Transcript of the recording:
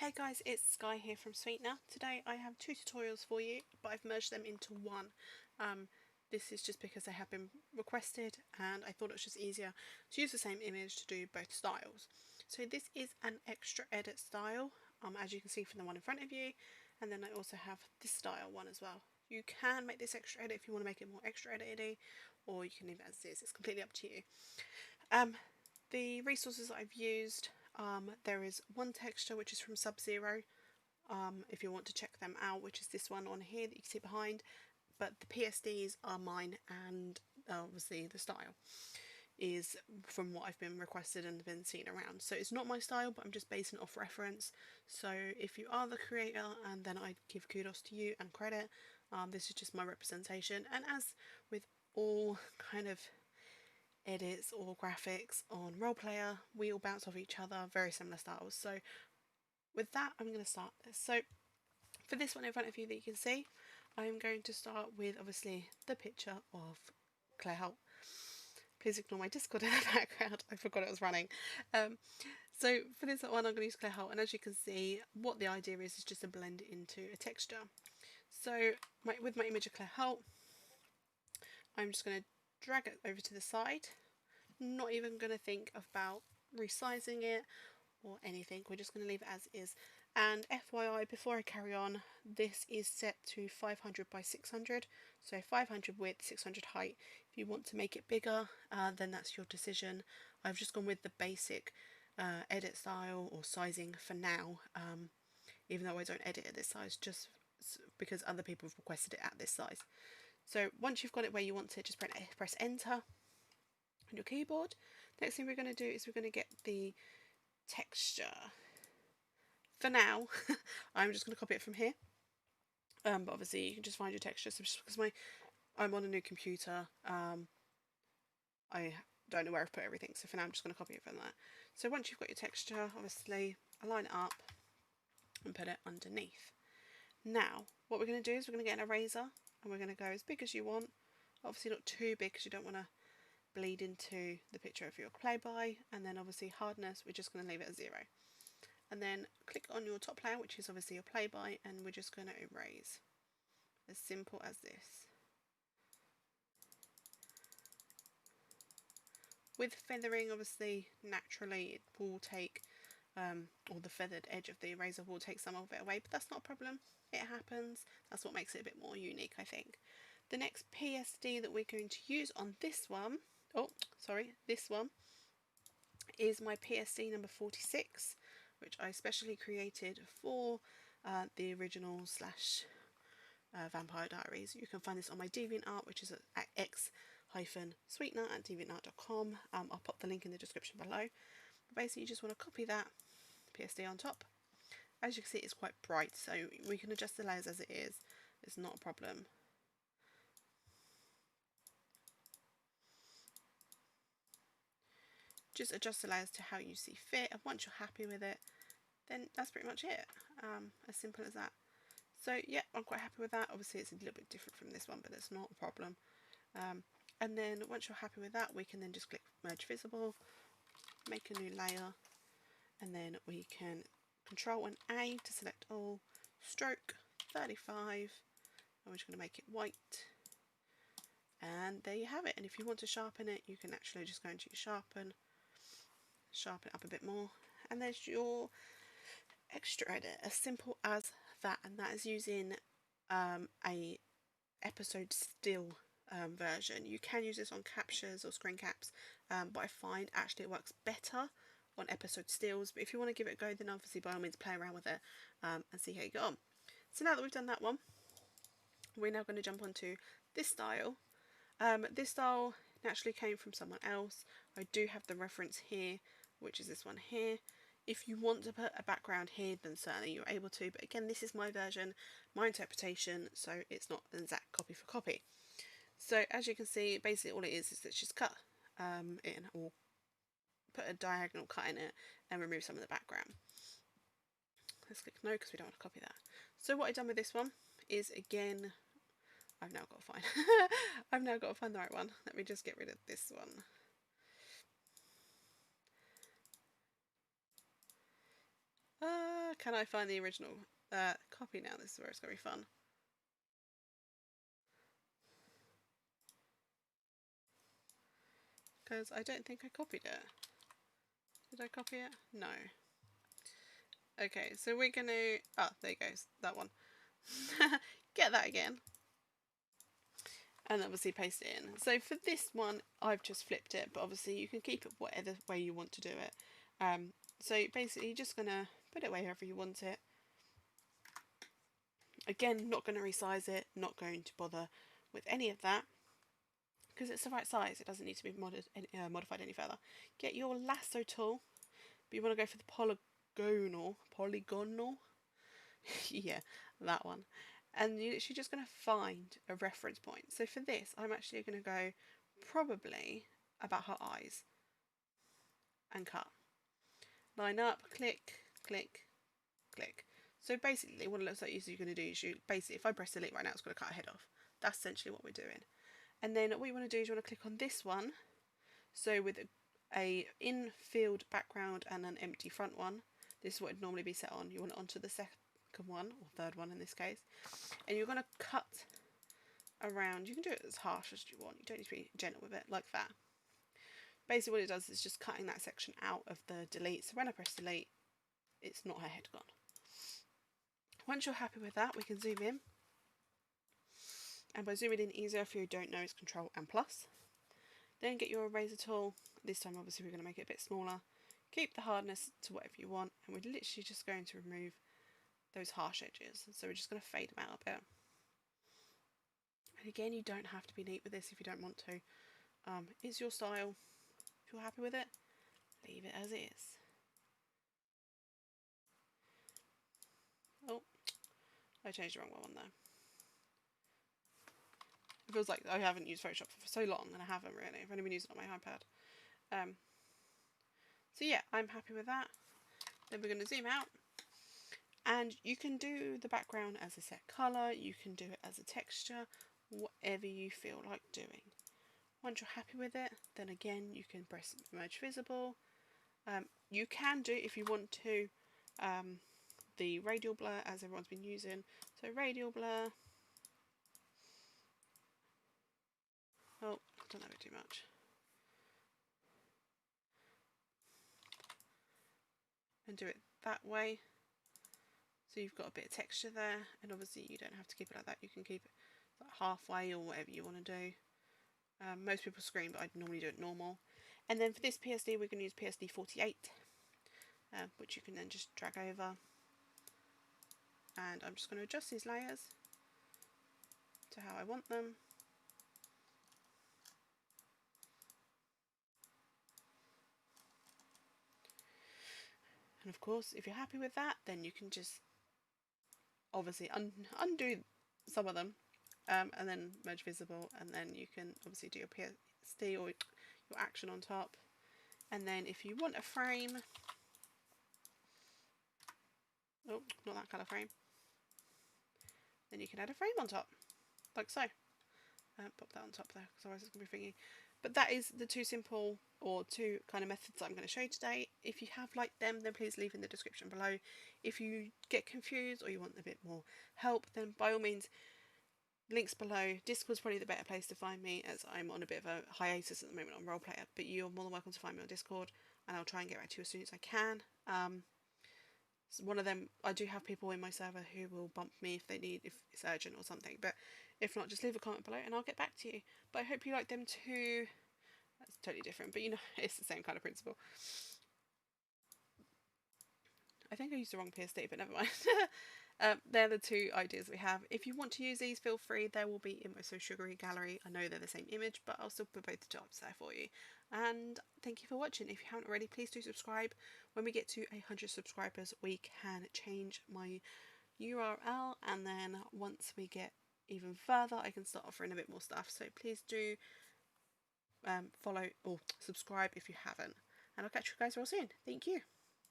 Hey guys, it's Sky here from Sweetener. Today I have two tutorials for you, but I've merged them into one. This is just because they have been requested and I thought it was just easier to use the same image to do both styles. So this is an extra edit style, as you can see from the one in front of you, and then I also have this style one as well. You can make this extra edit if you want to make it more extra edit-y, or you can leave it as is. It's completely up to you. The resources I've used, there is one texture which is from Sub-Zero, if you want to check them out, which is this one on here that you can see behind, but the PSDs are mine, and obviously the style is from what I've been requested and been seen around. So it's not my style, but I'm just basing it off reference. So if you are the creator, and then I give kudos to you and credit, this is just my representation. And as with all kind of edits or graphics on Role Player, we all bounce off each other, very similar styles. So with that, I'm going to start this. So for this one in front of you that you can see, I'm going to start with obviously the picture of Claire Holt. Please ignore my Discord in the background, I forgot it was running. So for this one I'm going to use Claire Holt, and as you can see, what the idea is just to blend it into a texture. So with my image of Claire Holt, I'm just going to drag it over to the side, not even going to think about resizing it or anything. We're just going to leave it as is. And FYI, before I carry on, this is set to 500 by 600, so 500 width, 600 height. If you want to make it bigger, then that's your decision. I've just gone with the basic edit style or sizing for now, even though I don't edit at this size, just because other people have requested it at this size. So once you've got it where you want it, just press enter on your keyboard. Next thing we're going to do is we're going to get the texture. For now, I'm just going to copy it from here. But obviously you can just find your texture. So just because I'm on a new computer, I don't know where I've put everything. So for now I'm just going to copy it from there. So once you've got your texture, obviously align it up and put it underneath. Now what we're going to do is we're going to get an eraser, and we're going to go as big as you want. Obviously not too big because you don't want to bleed into the picture of your play-by. And then obviously hardness, we're just going to leave it at 0. And then click on your top layer, which is obviously your play-by, and we're just going to erase. As simple as this. With feathering, obviously, naturally it will take, or the feathered edge of the eraser will take some of it away, but that's not a problem. It happens. That's what makes it a bit more unique, I think. The next PSD that we're going to use on this one, this one, is my PSD number 46, which I specially created for the original / Vampire Diaries. You can find this on my DeviantArt, which is at x-sweetener@deviantart.com. I'll pop the link in the description below. But basically you just want to copy that PSD on top. As you can see, it's quite bright, so we can adjust the layers as it is. It's not a problem. Just adjust the layers to how you see fit, and once you're happy with it, then that's pretty much it. As simple as that. So yeah, I'm quite happy with that. Obviously it's a little bit different from this one, but it's not a problem. And then once you're happy with that, we can then just click merge visible, make a new layer, and then we can Control and A to select all, stroke 35, and we're just going to make it white. And there you have it. And if you want to sharpen it, you can actually just go into your sharpen it up a bit more, and there's your extra edit, as simple as that. And that is using a episode still version. You can use this on captures or screen caps, but I find actually it works better on episode stills. But if you want to give it a go, then obviously by all means play around with it and see how you go on. So now that we've done that one, we're now going to jump onto this style. This style naturally came from someone else. I do have the reference here, which is this one here. If you want to put a background here, then certainly you're able to, but again, this is my version, my interpretation, so it's not an exact copy for copy. So as you can see, basically all it is let's just cut in, or put a diagonal cut in it and remove some of the background. Let's click no because we don't want to copy that. So what I've done with this one is, again, I've now got to find I've now got to find the right one. Let me just get rid of this one. can I find the original copy now? This is where it's going to be fun. Because I don't think I copied it. Did I copy it? No. Okay, so we're going to... Oh, there you go. That one. Get that again. And obviously paste it in. So for this one, I've just flipped it. But obviously you can keep it whatever way you want to do it. So basically you're just going to put it wherever you want it. Again, not going to resize it. Not going to bother with any of that. Because it's the right size. It doesn't need to be modified any further. Get your lasso tool. But you want to go for the polygonal, yeah, that one. And you're literally just going to find a reference point. So for this, I'm actually going to go probably about her eyes and cut. Line up, click, click, click. So basically what it looks like is you're going to do is basically, if I press delete right now, it's going to cut her head off. That's essentially what we're doing. And then what you want to do is you want to click on this one. So with a in-field background and an empty front one, this is what it'd normally be set on. You want it onto the second one, or third one in this case. And you're going to cut around. You can do it as harsh as you want. You don't need to be gentle with it, like that. Basically what it does is just cutting that section out of the delete. So when I press delete, it's not her head gone. Once you're happy with that, we can zoom in. And by zooming in easier, if you don't know, it's Control and plus. Then get your eraser tool. This time obviously we're going to make it a bit smaller. Keep the hardness to whatever you want, and we're literally just going to remove those harsh edges. So we're just going to fade them out a bit. And again, you don't have to be neat with this if you don't want to. It's your style. If you're happy with it, leave it as is. Oh, I changed the wrong one there. It feels like I haven't used Photoshop for so long, and I haven't really. I've only been using it on my iPad. So yeah, I'm happy with that. Then we're going to zoom out. And you can do the background as a set colour, you can do it as a texture, whatever you feel like doing. Once you're happy with it, then again you can press merge visible. You can do, if you want to, the radial blur as everyone's been using. So radial blur. Oh, I've done that a bit too much. And do it that way. So you've got a bit of texture there, and obviously you don't have to keep it like that. You can keep it like halfway or whatever you want to do. Most people scream, but I normally do it normal. And then for this PSD, we're going to use PSD 48, which you can then just drag over. And I'm just going to adjust these layers to how I want them. And of course, if you're happy with that, then you can just obviously undo some of them, and then merge visible, and then you can obviously do your PSD or your action on top. And then if you want a frame, oh, not that colour frame, then you can add a frame on top, like so. Pop that on top there, because otherwise it's going to be thingy. But that is the two simple or two kind of methods that I'm going to show you today. If you have liked them, then please leave in the description below. If you get confused or you want a bit more help, then by all means, links below. Discord's probably the better place to find me, as I'm on a bit of a hiatus at the moment on Roleplayer, but you're more than welcome to find me on Discord, and I'll try and get back to you as soon as I can. So one of them, I do have people in my server who will bump me if it's urgent or something, but if not, just leave a comment below and I'll get back to you. But I hope you like them too. That's totally different, but you know, it's the same kind of principle. I think I used the wrong PSD, but never mind. They're the two ideas we have. If you want to use these, feel free. There will be in my So Sugary gallery. I know they're the same image, but I'll still put both the jobs there for you. And thank you for watching. If you haven't already, please do subscribe. When we get to 100 subscribers, we can change my URL, and then once we get even further, I can start offering a bit more stuff. So please do follow or subscribe if you haven't. And I'll catch you guys real soon. Thank you.